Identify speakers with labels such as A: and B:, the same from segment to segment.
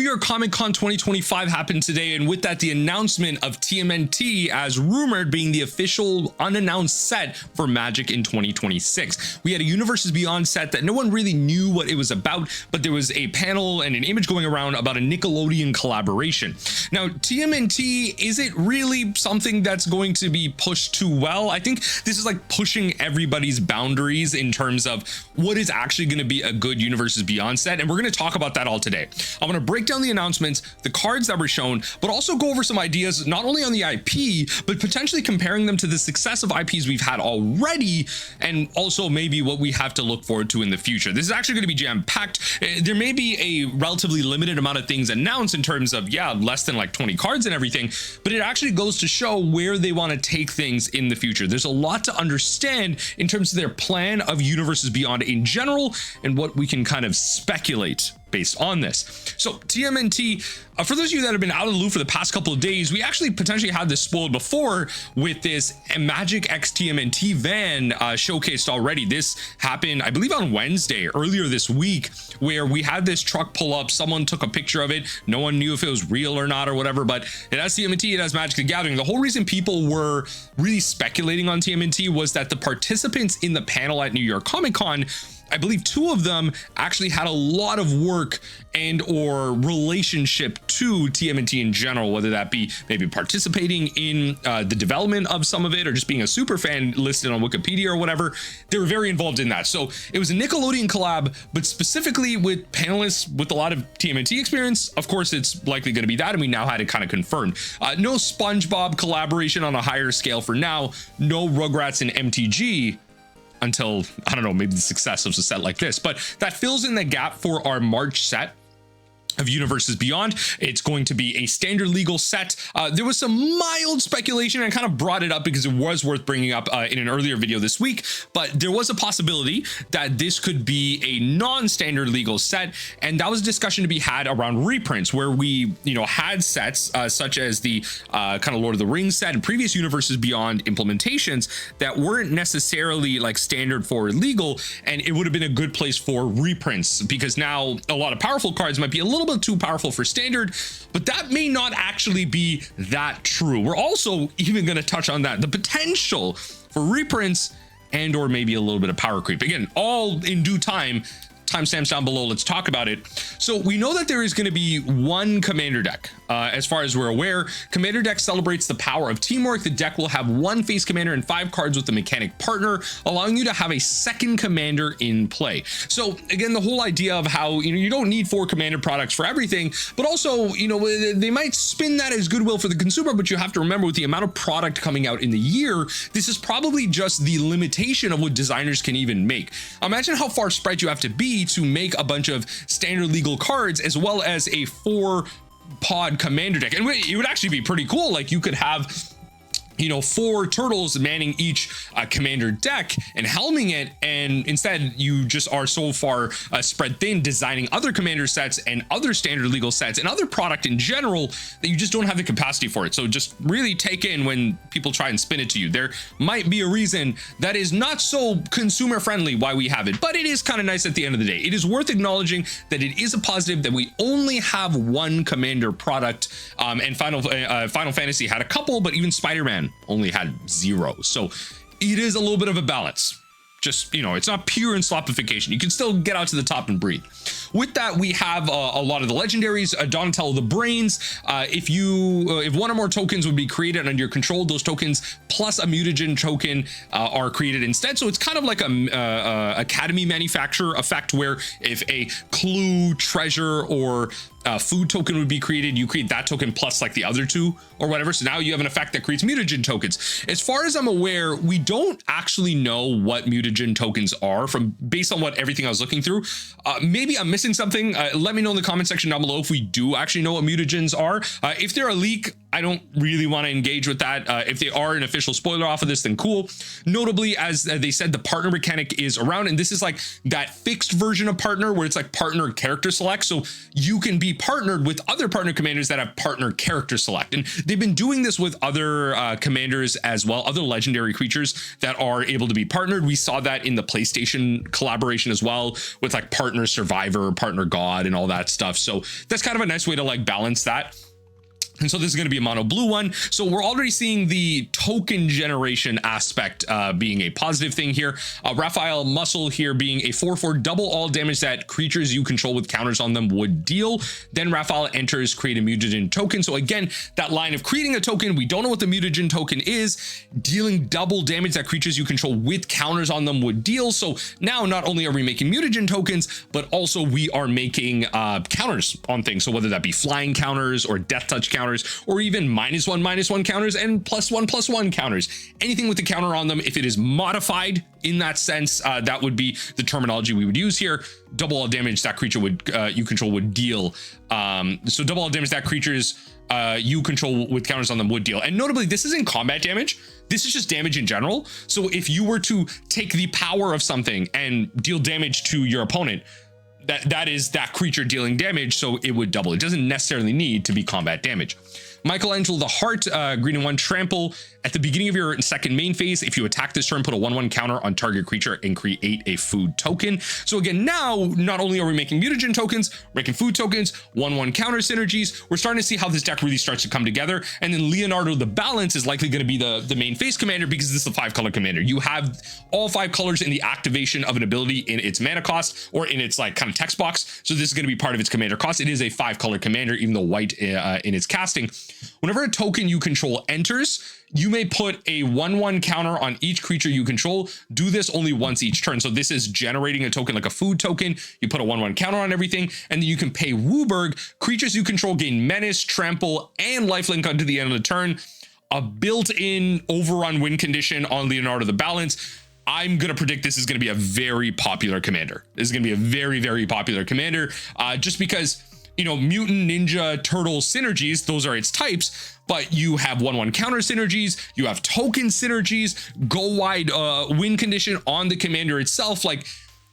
A: York Comic Con 2025 happened today, and with that, the announcement of TMNT, as rumored, being the official unannounced set for Magic in 2026. We had a Universes Beyond set that no one really knew what it was about, but there was a panel and an image going around about a Nickelodeon collaboration. Now, TMNT, is it really something that's going to be pushed too well? I think this is like pushing everybody's boundaries in terms of what is actually going to be a good Universes Beyond set, and we're going to talk about that all today. I'm going to break down the announcements, the cards that were shown, but also go over some ideas not only on the IP, but potentially comparing them to the success of IPs we've had already, and also maybe what we have to look forward to in the future. This is actually going to be jam-packed. There may be a relatively limited amount of things announced in terms of, yeah, less than like 20 cards and everything, but it actually goes to show where they want to take things in the future. There's a lot to understand in terms of their plan of Universes Beyond in general, and what we can kind of speculate based on this. So TMNT, for those of you that have been out of the loop for the past couple of days, we actually potentially had this spoiled before with this Magic X TMNT van showcased already. This happened, I believe, on Wednesday, earlier this week, where we had this truck pull up. Someone took a picture of it. No one knew if it was real or not or whatever, but it has TMNT, it has Magic the Gathering. The whole reason people were really speculating on TMNT was that the participants in the panel at New York Comic Con, I believe two of them actually had a lot of work and or relationship to TMNT in general, whether that be maybe participating in the development of some of it or just being a super fan listed on Wikipedia or whatever. They were very involved in that. So it was a Nickelodeon collab, but specifically with panelists with a lot of TMNT experience. Of course, it's likely going to be that, and we now had it kind of confirmed. No SpongeBob collaboration on a higher scale for now. No Rugrats and MTG until, I don't know, maybe the success of a set like this, but that fills in the gap for our March set of Universes Beyond. It's going to be a standard legal set. There was some mild speculation, and I kind of brought it up because it was worth bringing up in an earlier video this week, but there was a possibility that this could be a non-standard legal set, and that was a discussion to be had around reprints, where we, had sets such as the kind of Lord of the Rings set and previous Universes Beyond implementations that weren't necessarily like standard for legal, and it would have been a good place for reprints, because now a lot of powerful cards might be a little bit too powerful for standard, but that may not actually be that true. We're also even going to touch on that, the potential for reprints and or maybe a little bit of power creep. Again, all in due time. Timestamps down below. Let's talk about it. So we know that there is going to be one commander deck. As far as we're aware, commander deck celebrates the power of teamwork. The deck will have one face commander and 5 cards with the mechanic partner, allowing you to have a second commander in play. So again, the whole idea of how you don't need 4 commander products for everything, but also they might spin that as goodwill for the consumer, but you have to remember, with the amount of product coming out in the year, this is probably just the limitation of what designers can even make. Imagine how far spread you have to be to make a bunch of standard legal cards as well as a 4 pod commander deck. And it would actually be pretty cool. Like, you could have 4 turtles manning each commander deck and helming it, and instead you just are so far spread thin designing other commander sets and other standard legal sets and other product in general that you just don't have the capacity for it. So just really take in when people try and spin it to you. There might be a reason that is not so consumer friendly why we have it, but it is kind of nice at the end of the day. It is worth acknowledging that it is a positive that we only have one commander product, and Final Fantasy had a couple, but even Spider-Man only had 0. So it is a little bit of a balance. Just, it's not pure enslopification. You can still get out to the top and breathe. With that, we have a lot of the legendaries. Donatello the Brains. If one or more tokens would be created under your control, those tokens plus a mutagen token are created instead. So it's kind of like a Academy manufacturer effect, where if a clue, treasure, or food token would be created, you create that token plus like the other 2 or whatever. So now you have an effect that creates mutagen tokens. As far as I'm aware, we don't actually know what mutagen tokens are based on what everything I was looking through. Maybe I'm missing something. Let me know in the comment section down below if we do actually know what mutagens are. If they're a leak, I don't really want to engage with that. If they are an official spoiler off of this, then cool. Notably, as they said, the partner mechanic is around, and this is like that fixed version of partner where it's like partner character select. So you can be partnered with other partner commanders that have partner character select. And they've been doing this with other commanders as well, other legendary creatures that are able to be partnered. We saw that in the PlayStation collaboration as well with like partner survivor, partner god, and all that stuff. So that's kind of a nice way to like balance that. And so this is going to be a mono blue one. So we're already seeing the token generation aspect being a positive thing here. Raphael Muscle here being a 4/4 double all damage that creatures you control with counters on them would deal. Then Raphael enters, create a mutagen token. So again, that line of creating a token, we don't know what the mutagen token is, dealing double damage that creatures you control with counters on them would deal. So now not only are we making mutagen tokens, but also we are making counters on things. So whether that be flying counters or death touch counters, or even -1/-1 counters and +1/+1 counters. Anything with the counter on them, if it is modified in that sense, that would be the terminology we would use here. Double all damage that creature would you control would deal. So double all damage that creatures you control with counters on them would deal. And notably, this isn't combat damage. This is just damage in general. So if you were to take the power of something and deal damage to your opponent, that is that creature dealing damage, so it would double. It doesn't necessarily need to be combat damage. Michelangelo the Heart, green and 1 trample. At the beginning of your second main phase, if you attack this turn, put a 1/1 counter on target creature and create a food token. So again, now not only are we making mutagen tokens, we're making food tokens, 1/1 counter synergies. We're starting to see how this deck really starts to come together. And then Leonardo the Balance is likely going to be the main phase commander because this is a 5-color commander. You have all 5 colors in the activation of an ability in its mana cost or in its like kind of text box. So this is going to be part of its commander cost. It is a 5-color commander, even though white in its casting. Whenever a token you control enters, you may put a 1/1 counter on each creature you control. Do this only once each turn. So this is generating a token like a food token. You put a 1/1 counter on everything, and then you can pay Wooburg. Creatures you control gain menace, trample, and lifelink unto the end of the turn. A built-in overrun win condition on Leonardo the Balance. I'm going to predict this is going to be a very popular commander. This is going to be a very, very popular commander, just because, you know, mutant, ninja, turtle synergies, those are its types, but you have 1/1 counter synergies, you have token synergies, go wide win condition on the commander itself. Like,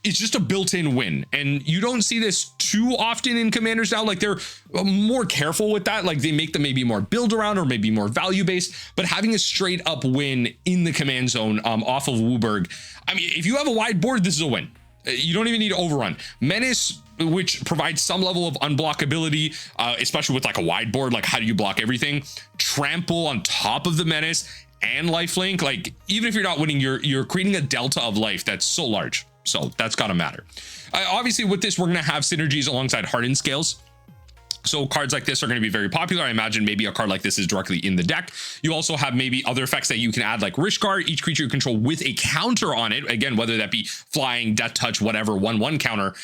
A: it's just a built-in win, and you don't see this too often in commanders now. Like, they're more careful with that. Like, they make them maybe more build around or maybe more value based, but having a straight up win in the command zone off of Wooburg, I mean, if you have a wide board, this is a win. You don't even need to overrun. Menace, which provides some level of unblockability, especially with like a wide board. Like, how do you block everything? Trample on top of the menace and lifelink. Like, even if you're not winning, you're creating a delta of life that's so large. So that's gotta matter. Obviously, with this, we're gonna have synergies alongside hardened scales. So cards like this are going to be very popular. I imagine maybe a card like this is directly in the deck. You also have maybe other effects that you can add, like Rishgar, each creature you control with a counter on it. Again, whether that be flying, death touch, whatever, 1/1 counter.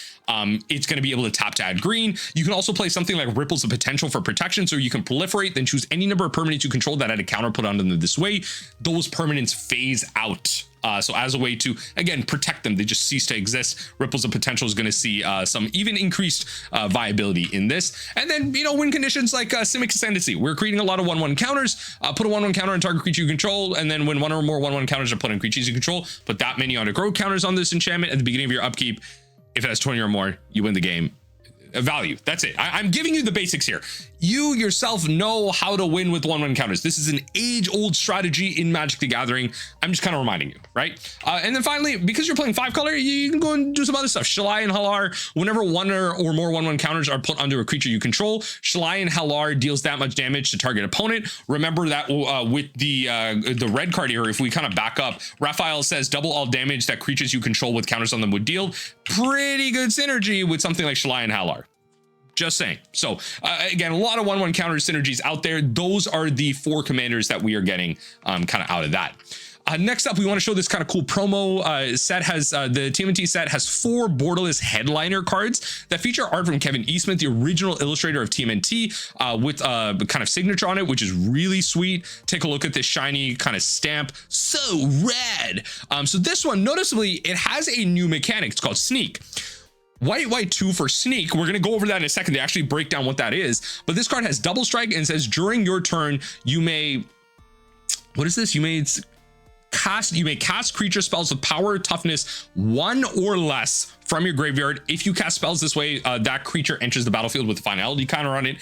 A: It's going to be able to tap to add green. You can also play something like Ripples of Potential for protection. So you can proliferate, then choose any number of permanents you control that add a counter put on them this way. Those permanents phase out. So as a way to, again, protect them, they just cease to exist. Ripples of Potential is going to see some even increased viability in this. And then, you know, win conditions like Simic Ascendancy. We're creating a lot of 1/1 counters. Put a 1/1 counter on target creature you control, and then when one or more 1/1 counters are put on creatures you control, put that many on aggro counters on this enchantment at the beginning of your upkeep. If it has 20 or more, you win the game. Value. That's it. I'm giving you the basics here. You yourself know how to win with 1/1 counters. This is an age-old strategy in Magic the Gathering. I'm just kind of reminding you, right? And then finally, because you're playing 5-color, you can go and do some other stuff. Shalai and Halar, whenever one or more 1/1 counters are put onto a creature you control, Shalai and Halar deals that much damage to target opponent. Remember that with the red card here, if we kind of back up, Raphael says double all damage that creatures you control with counters on them would deal. Pretty good synergy with something like Shalai and Halar. Just saying. So again, a lot of 1/1 counter synergies out there. Those are the 4 commanders that we are getting kind of out of that. Next up, we want to show this kind of cool promo set. Has the TMNT set has 4 borderless headliner cards that feature art from Kevin Eastman, the original illustrator of TMNT, with a kind of signature on it, which is really sweet. Take a look at this shiny kind of stamp. So rad. So this one, noticeably, it has a new mechanic. It's called Sneak. White 2 for sneak. We're going to go over that in a second. They actually break down what that is. But this card has double strike and says during your turn, you may, what is this? You may cast creature spells with power toughness 1 or less from your graveyard. If you cast spells this way, that creature enters the battlefield with a finality counter on it.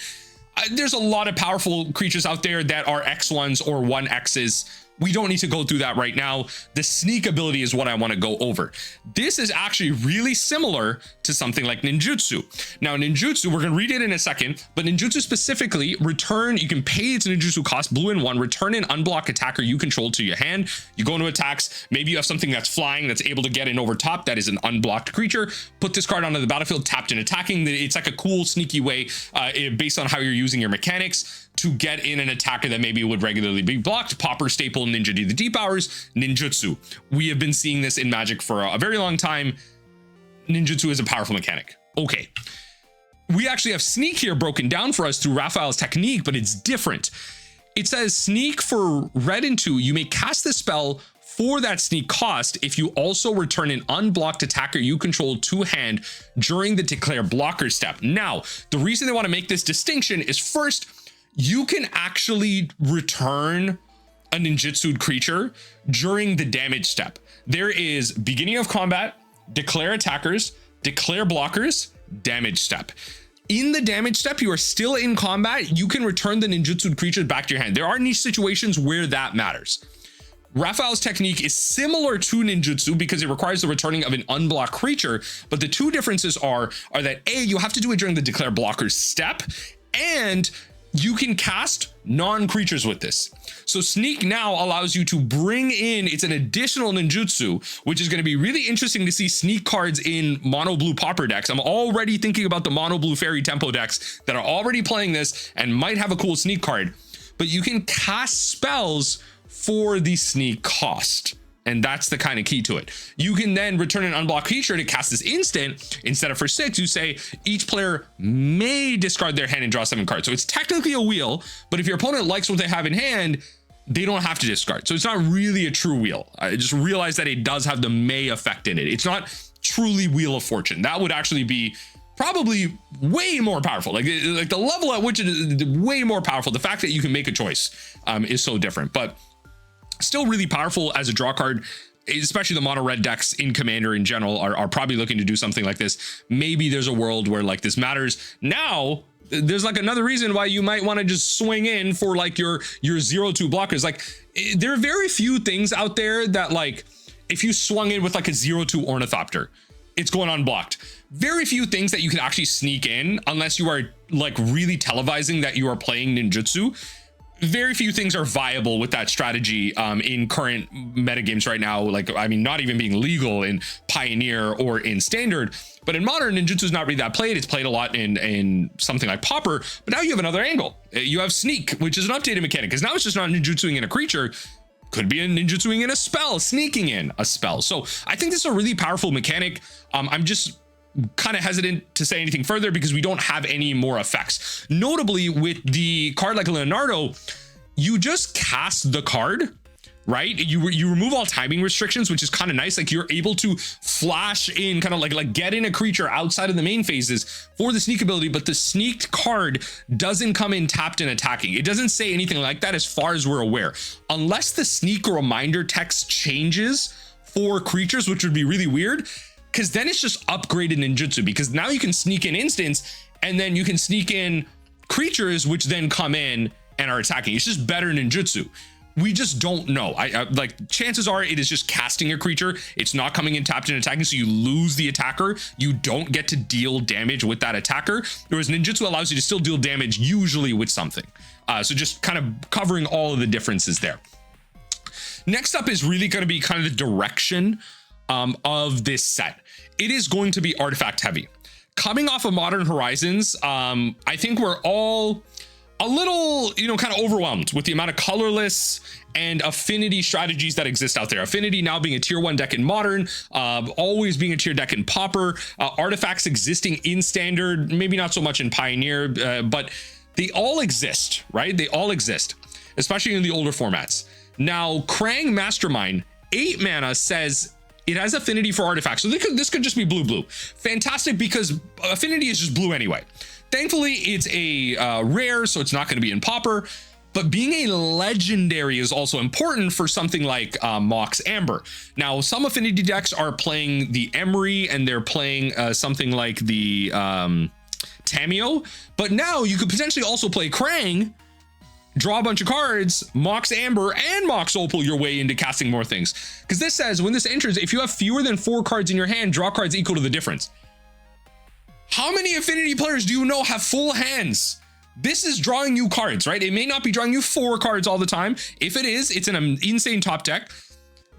A: There's a lot of powerful creatures out there that are X1s or 1Xs. We don't need to go through that right now. The sneak ability is what I want to go over. This is actually really similar to something like ninjutsu. Now, ninjutsu, we're going to read it in a second, but ninjutsu specifically, return, you can pay its ninjutsu cost, blue and 1, return an unblocked attacker you control to your hand. You go into attacks, maybe you have something that's flying that's able to get in over top, that is an unblocked creature. Put this card onto the battlefield, tapped and attacking. It's like a cool, sneaky way based on how you're using your mechanics to get in an attacker that maybe would regularly be blocked. Pauper, staple, ninja do the deep hours, ninjutsu. We have been seeing this in Magic for a very long time. Ninjutsu is a powerful mechanic. Okay. We actually have sneak here broken down for us through Raphael's technique, but it's different. It says sneak for red and 2. You may cast the spell for that sneak cost if you also return an unblocked attacker you control to hand during the declare blocker step. Now, the reason they want to make this distinction is first, you can actually return a ninjutsu creature during the damage step. There is beginning of combat, declare attackers, declare blockers, damage step. In the damage step, you are still in combat. You can return the ninjutsu creature back to your hand. There are niche situations where that matters. Raphael's technique is similar to ninjutsu because it requires the returning of an unblocked creature, but the two differences are that A, you have to do it during the declare blockers step, and you can cast non-creatures with this. So sneak now allows you to bring in, it's an additional ninjutsu, which is going to be really interesting to see sneak cards in mono blue pauper decks. I'm already thinking about the mono blue fairy tempo decks that are already playing this and might have a cool sneak card, but you can cast spells for the sneak cost. And that's the kind of key to it. You can then return an unblocked creature to cast this instant. Instead of for 6, you say each player may discard their hand and draw 7 cards. So it's technically a wheel, but if your opponent likes what they have in hand, they don't have to discard. So it's not really a true wheel. I just realized that it does have the may effect in it. It's not truly Wheel of Fortune. That would actually be probably way more powerful. Like the level at which it is way more powerful. The fact that you can make a choice is so different, but still really powerful as a draw card, especially the mono red decks in Commander in general are probably looking to do something like this. Maybe there's a world where like this matters. Now, there's like another reason why you might want to just swing in for like your 0/2 blockers. Like there are very few things out there that like, if you swung in with like a 0/2 Ornithopter, it's going unblocked. Very few things that you can actually sneak in unless you are like really televising that you are playing ninjutsu. Very few things are viable with that strategy in current metagames right now. Like, I mean, not even being legal in Pioneer or in Standard, but in Modern, ninjutsu is not really that played. It's played a lot in something like Pauper, but now you have another angle. You have Sneak, which is an updated mechanic, because now it's just not ninjutsuing in a creature. Could be a ninjutsuing in a spell, sneaking in a spell. So I think this is a really powerful mechanic. I'm just kind of hesitant to say anything further because we don't have any more effects. Notably, with the card like Leonardo, you just cast the card, right? You remove all timing restrictions, which is kind of nice. Like you're able to flash in, kind of like get in a creature outside of the main phases for the sneak ability, but the sneaked card doesn't come in tapped and attacking. It doesn't say anything like that as far as we're aware, unless the sneak reminder text changes for creatures, which would be really weird, because then it's just upgraded ninjutsu, because now you can sneak in instants and then you can sneak in creatures which then come in and are attacking. It's just better ninjutsu. We just don't know. I like, chances are it is just casting a creature. It's not coming in tapped and attacking, so you lose the attacker. You don't get to deal damage with that attacker, whereas ninjutsu allows you to still deal damage usually with something. So just kind of covering all of the differences there. Next up is really going to be kind of the direction of this set. It is going to be artifact heavy. Coming off of Modern Horizons, I think we're all a little, kind of overwhelmed with the amount of colorless and affinity strategies that exist out there. Affinity now being a tier 1 deck in Modern, always being a tier deck in Pauper, artifacts existing in Standard, maybe not so much in Pioneer, but they all exist, right? They all exist, especially in the older formats. Now, Krang Mastermind, 8 mana, says It has affinity for artifacts. So this could just be blue. Fantastic, because affinity is just blue anyway. Thankfully, it's a rare, so it's not going to be in Pauper. But being a legendary is also important for something like Mox Amber. Now, some affinity decks are playing the Emery, and they're playing something like the Tameo. But now you could potentially also play Krang, draw a bunch of cards, Mox Amber and Mox Opal your way into casting more things. Because this says when this enters, if you have fewer than 4 cards in your hand, draw cards equal to the difference. How many affinity players do you know have full hands? This is drawing you cards, right? It may not be drawing you 4 cards all the time. If it is, it's an insane top deck,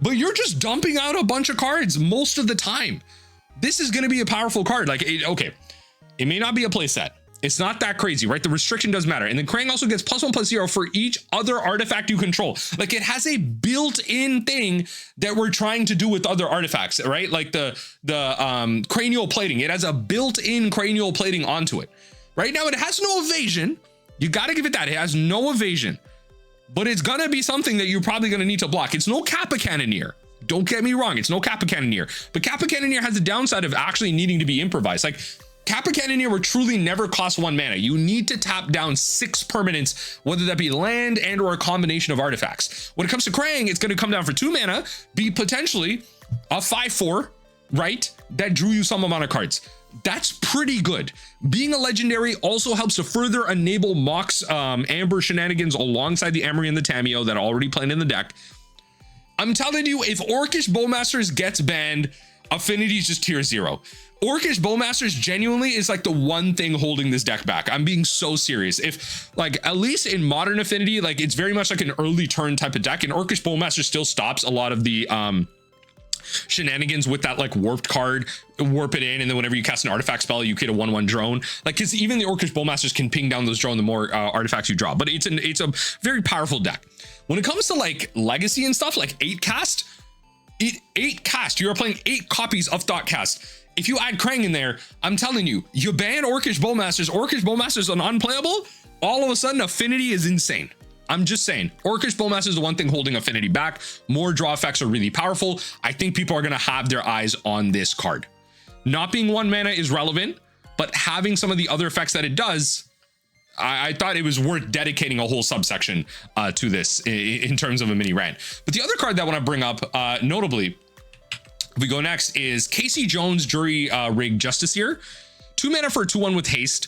A: but you're just dumping out a bunch of cards most of the time. This is going to be a powerful card. Like, okay, it may not be a play set. It's not that crazy, right? The restriction does matter. And then Krang also gets +1/+0 for each other artifact you control. Like, it has a built-in thing that we're trying to do with other artifacts, right? Like the cranial plating. It has a built-in cranial plating onto it. Right now, it has no evasion. You got to give it that. It has no evasion, but it's going to be something that you're probably going to need to block. It's no Kappa Cannoneer. Don't get me wrong. It's no Kappa Cannoneer, but Kappa Cannoneer has the downside of actually needing to be improvised. Like, Kappa Cannoneer would truly never cost 1 mana. You need to tap down 6 permanents, whether that be land and or a combination of artifacts. When it comes to Krang, it's going to come down for 2 mana, be potentially a 5/4, right? That drew you some amount of cards. That's pretty good. Being a legendary also helps to further enable Mox Amber shenanigans alongside the Emery and the Tameo that are already playing in the deck. I'm telling you, if Orcish Bowmasters gets banned, affinity is just tier 0. Orcish Bowmasters genuinely is like the one thing holding this deck back. I'm being so serious. If, like, at least in modern affinity, like, it's very much like an early turn type of deck, and Orcish Bowmaster still stops a lot of the shenanigans with that, like, warped card, warp it in, and then whenever you cast an artifact spell, you get a 1/1 drone. Like, because even the Orcish Bowmasters can ping down those drone the more artifacts you draw. But it's a very powerful deck. When it comes to, like, legacy and stuff, like 8 cast, you're playing 8 copies of Thoughtcast. If you add Krang in there, I'm telling you, you ban Orcish Bowmasters on unplayable, all of a sudden affinity is insane. I'm just saying, Orcish Bowmaster is the one thing holding affinity back. More draw effects are really powerful. I think people are going to have their eyes on this card. Not being 1 mana is relevant, but having some of the other effects that it does, I thought it was worth dedicating a whole subsection to this in terms of a mini rant. But the other card that I want to bring up, notably, if we go next, is Casey Jones Jury Rig Justiciar. 2 mana for a 2/1 with haste.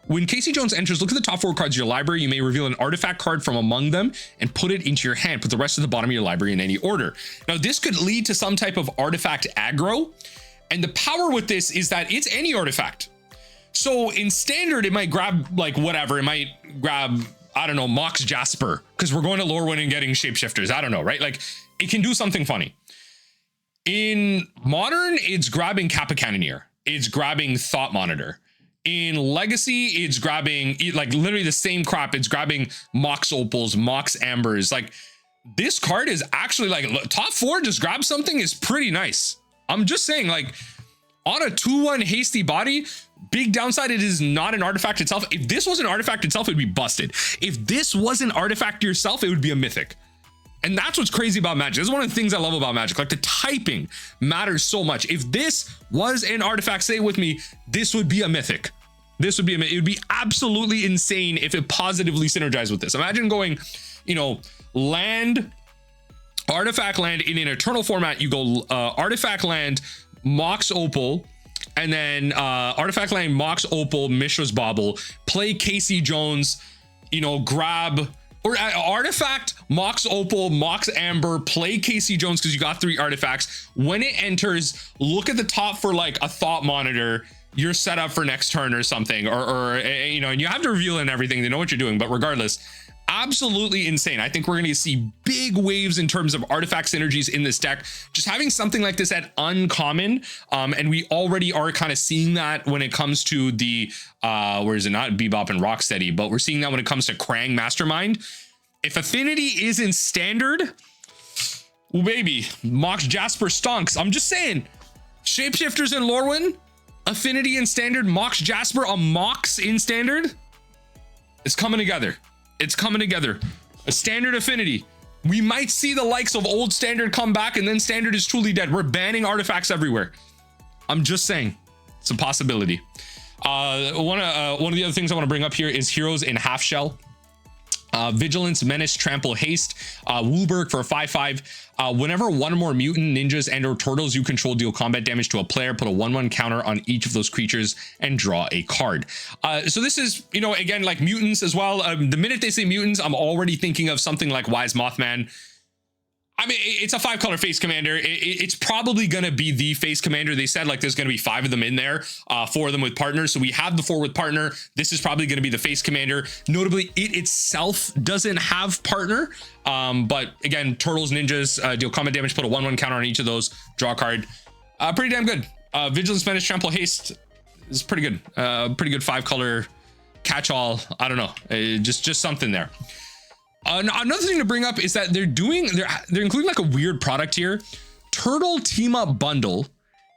A: When Casey Jones enters, look at the top 4 cards of your library. You may reveal an artifact card from among them and put it into your hand. Put the rest at the bottom of your library in any order. Now, this could lead to some type of artifact aggro. And the power with this is that it's any artifact. So in standard, it might grab, like, whatever. It might grab, I don't know, Mox Jasper, because we're going to Lorwyn and getting shapeshifters. I don't know, right? Like, it can do something funny. In modern, it's grabbing Kappa Cannoneer. It's grabbing Thought Monitor. In legacy, it's grabbing, like, literally the same crap. It's grabbing Mox Opals, Mox Ambers. Like, this card is actually, like, top 4 just grab something is pretty nice. I'm just saying, like, on a 2/1 hasty body, big downside, it is not an artifact itself. If this was an artifact itself, it'd be busted. If this was an artifact yourself, it would be a mythic. And that's what's crazy about Magic. This is one of the things I love about Magic. Like, the typing matters so much. If this was an artifact, say it with me, this would be a mythic. This would be it would be absolutely insane if it positively synergized with this. Imagine going, you know, land, artifact land in an eternal format. You go artifact land, Mox Opal, and then artifact land, Mox Opal, Mishra's Bauble, play Casey Jones, you know, grab, or artifact, Mox Opal, Mox Amber, play Casey Jones because you got 3 artifacts. When it enters, look at the top for, like, a Thought Monitor. You're set up for next turn or something, or you know, and you have to reveal and everything. They know what you're doing, but regardless, absolutely insane. I think we're going to see big waves in terms of artifact synergies in this deck. Just having something like this at uncommon, and we already are kind of seeing that when it comes to the where is it, not Bebop and Rocksteady, but we're seeing that when it comes to Krang Mastermind. If affinity is in standard, well, baby, Mox Jasper stonks. I'm just saying, shapeshifters in Lorwyn, affinity in standard, Mox Jasper, a Mox in standard. It's coming together. It's coming together. A standard affinity We might see the likes of old standard come back, and then standard is truly dead. We're banning artifacts everywhere. I'm just saying, it's a possibility. One of the other things I want to bring up here is heroes in half shell. Vigilance, Menace, Trample, Haste, Woolberg for a 5/5. Whenever one or more mutant, ninjas, and or turtles you control deal combat damage to a player, put a 1/1 counter on each of those creatures and draw a card. So this is, you know, again, like mutants as well. The minute they say mutants, I'm already thinking of something like Wise Mothman. I mean, it's a 5-color face commander. It's probably going to be the face commander. They said like there's going to be 5 of them in there, 4 of them with partners. So we have the 4 with partner. This is probably going to be the face commander. Notably, it itself doesn't have partner. But again, turtles, ninjas, deal combat damage, put a 1/1 counter on each of those, draw a card. Pretty damn good. Vigilance, Menace, Trample, Haste is pretty good. Pretty good 5-color catch-all. I don't know. Just something there. Another thing to bring up is that they're including like a weird product here. Turtle Team Up Bundle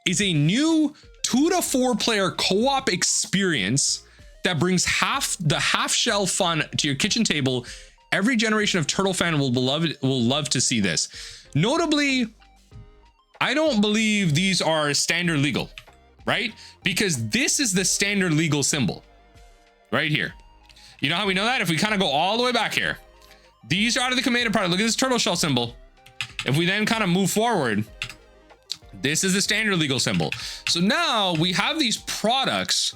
A: is a new 2 to 4 player co-op experience that brings the half shell fun to your kitchen table. Every generation of turtle fan will love to see this. Notably, I don't believe these are standard legal, right? Because this is the standard legal symbol right here. You know how we know that? If we kind of go all the way back here. These are out of the commander product. Look at this turtle shell symbol. If we then kind of move forward, this is the standard legal symbol. So now we have these products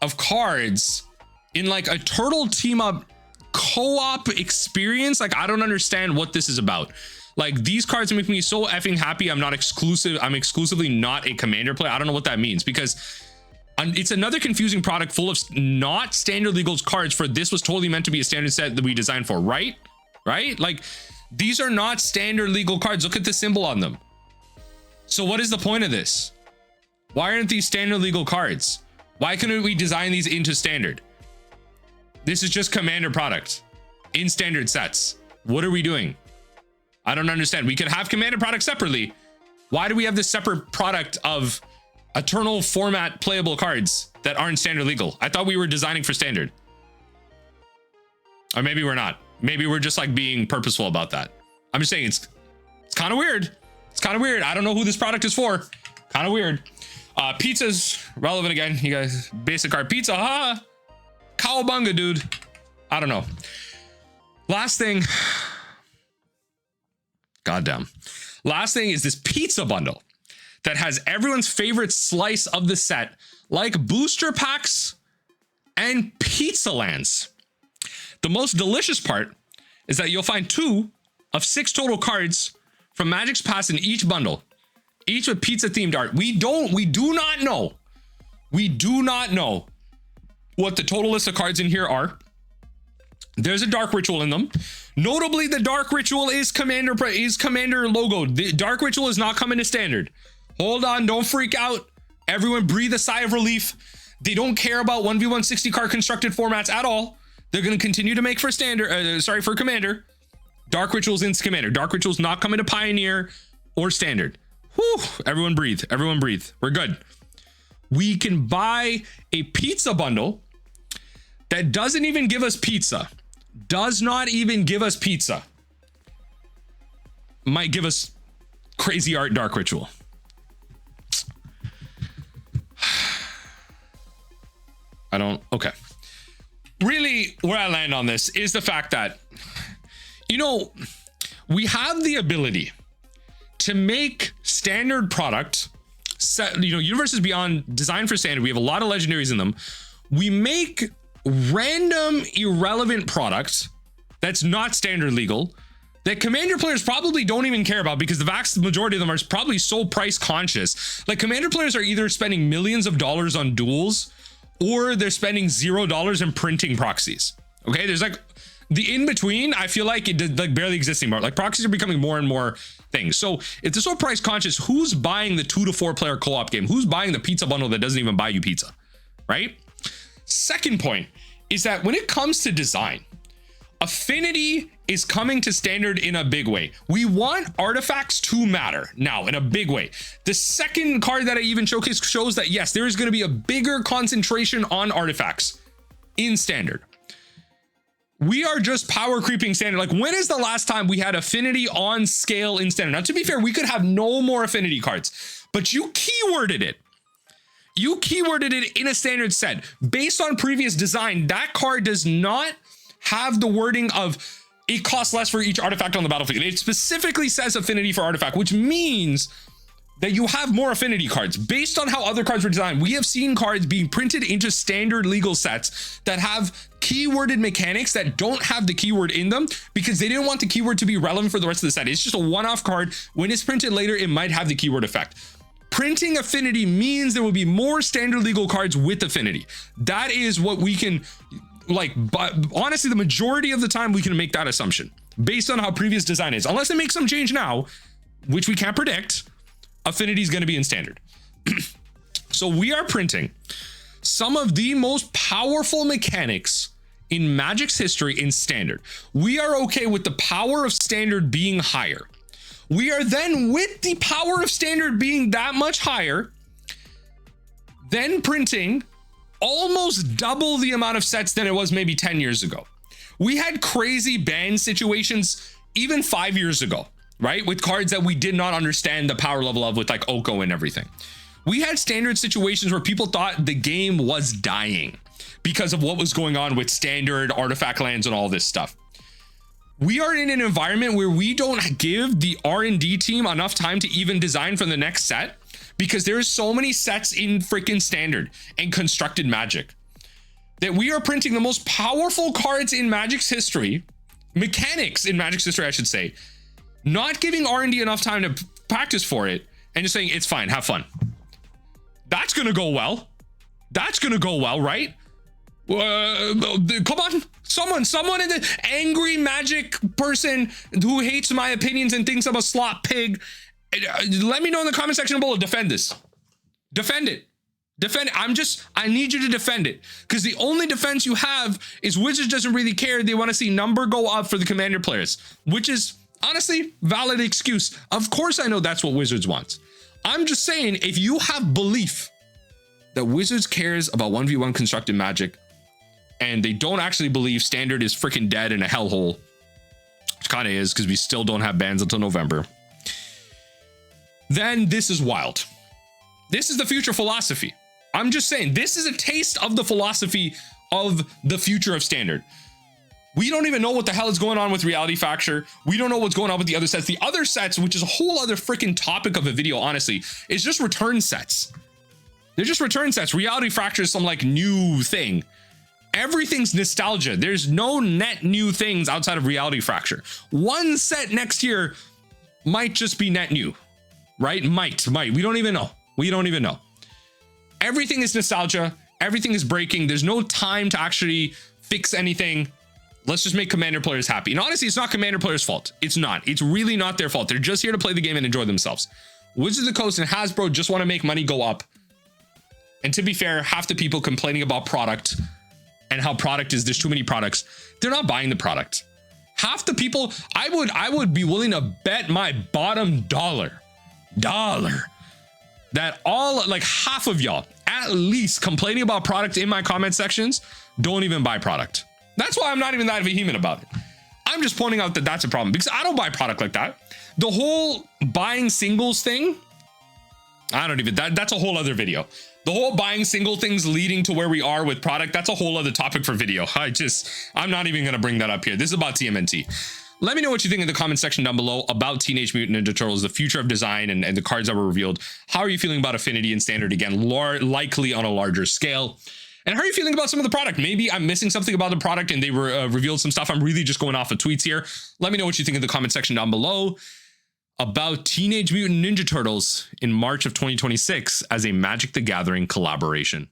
A: of cards in like a turtle team up co-op experience. Like, I don't understand what this is about. Like, these cards make me so effing happy. I'm exclusively not a commander player. I don't know what that means, because it's another confusing product full of not standard legal cards. For this was totally meant to be a standard set that we designed for, right? Like, these are not standard legal cards. Look at the symbol on them. So what is the point of this? Why aren't these standard legal cards? Why couldn't we design these into standard? This is just commander product in standard sets. What are we doing? I don't understand. We could have commander products separately. Why do we have this separate product of eternal format playable cards that aren't standard legal? I thought we were designing for standard. Or maybe we're not. Maybe we're just like being purposeful about that. I'm just saying it's kind of weird. It's kind of weird. I don't know who this product is for. Kind of weird. Pizza's relevant again. You guys, basic card pizza, huh? Cowabunga, dude. I don't know. Last thing. Goddamn. Last thing is this pizza bundle that has everyone's favorite slice of the set, like booster packs and pizza lands. The most delicious part is that you'll find 2 of 6 total cards from Magic's past in each bundle, each with pizza themed art. We do not know what the total list of cards in here are. There's a dark ritual in them. Notably, the dark ritual is commander logo. The dark ritual is not coming to standard. Hold on, don't freak out. Everyone breathe a sigh of relief. They don't care about 1v1 60 card constructed formats at all. They're going to continue to make for standard, for commander. Dark rituals in commander. Dark rituals not coming to pioneer or standard. Whew, everyone breathe. Everyone breathe. We're good. We can buy a pizza bundle that doesn't even give us pizza. Does not even give us pizza. Might give us crazy art dark ritual. Okay. Really, where I land on this is the fact that, you know, we have the ability to make standard product set, you know, Universes Beyond designed for standard. We have a lot of legendaries in them. We make random irrelevant product that's not standard legal that commander players probably don't even care about, because the vast majority of them are probably so price conscious. Like, commander players are either spending millions of dollars on duels, or they're spending $0 in printing proxies. Okay, there's like the in between. I feel like it did like barely exist anymore. Like, proxies are becoming more and more things. So if they're so price conscious, who's buying the 2 to 4 player co-op game? Who's buying the pizza bundle that doesn't even buy you pizza, right? Second point is that when it comes to design, affinity is coming to standard in a big way. We want artifacts to matter now in a big way. The second card that I even showcased shows that yes, there is going to be a bigger concentration on artifacts in standard. We are just power creeping standard. Like, when is the last time we had affinity on scale in standard? Now, to be fair, we could have no more affinity cards, but you keyworded it. You keyworded it in a standard set. Based on previous design, that card does not have the wording of it costs less for each artifact on the battlefield. It specifically says affinity for artifact, which means that you have more affinity cards. Based on how other cards were designed, we have seen cards being printed into standard legal sets that have keyworded mechanics that don't have the keyword in them because they didn't want the keyword to be relevant for the rest of the set. It's just a one-off card. When it's printed later, it might have the keyword effect. Printing affinity means there will be more standard legal cards with affinity. That is what we can, like, but honestly, the majority of the time we can make that assumption based on how previous design is. Unless they make some change now, which we can't predict, affinity is going to be in standard. So we are printing some of the most powerful mechanics in Magic's history in standard. We are okay with the power of standard being higher. We are then, with the power of standard being that much higher, then printing almost double the amount of sets than it was maybe 10 years ago. We had crazy ban situations even 5 years ago, right? With cards that we did not understand the power level of, with like Oko and everything. We had standard situations where people thought the game was dying because of what was going on with standard artifact lands and all this stuff. We are in an environment where we don't give the R&D team enough time to even design for the next set because there's so many sets in freaking standard and constructed Magic that we are printing the most powerful cards in Magic's history, mechanics in Magic's history, I should say, not giving R&D enough time to practice for it and just saying, it's fine, have fun. That's going to go well. That's going to go well, right? Come on, someone in the angry Magic person who hates my opinions and thinks I'm a slot pig, let me know in the comment section below. Defend this. Defend it. Defend it. I need you to defend it, because the only defense you have is Wizards doesn't really care. They want to see number go up for the Commander players, which is honestly valid excuse. Of course I know that's what Wizards wants. I'm just saying, if you have belief that Wizards cares about 1v1 constructed Magic and they don't actually believe standard is freaking dead in a hellhole, which kind of is because we still don't have bans until November, then this is wild. This is the future philosophy. I'm just saying, this is a taste of the philosophy of the future of standard. We don't even know what the hell is going on with Reality Fracture. We don't know what's going on with the other sets. The other sets, which is a whole other freaking topic of a video, honestly, is just return sets. They're just return sets. Reality Fracture is some like new thing. Everything's nostalgia. There's no net new things outside of Reality Fracture. One set next year might just be net new, right? Might. We don't even know. We don't even know. Everything is nostalgia. Everything is breaking. There's no time to actually fix anything. Let's just make Commander players happy. And honestly, it's not Commander players' fault. It's not. It's really not their fault. They're just here to play the game and enjoy themselves. Wizards of the Coast and Hasbro just want to make money go up. And to be fair, half the people complaining about product and how product is, there's too many products, they're not buying the product. Half the people, I would be willing to bet my bottom dollar that all, like half of y'all at least complaining about product in my comment sections don't even buy product. That's why I'm not even that vehement about it. I'm just pointing out that that's a problem because I don't buy product like that. The whole buying singles thing, that's a whole other video. The whole buying single things leading to where we are with product, that's a whole other topic for video. I'm not even going to bring that up here. This is about TMNT. Let me know what you think in the comment section down below about Teenage Mutant Ninja Turtles, the future of design and the cards that were revealed. How are you feeling about Affinity and Standard again, likely on a larger scale? And how are you feeling about some of the product? Maybe I'm missing something about the product and they were revealed some stuff. I'm really just going off of tweets here. Let me know what you think in the comment section down below about Teenage Mutant Ninja Turtles in March of 2026 as a Magic the Gathering collaboration.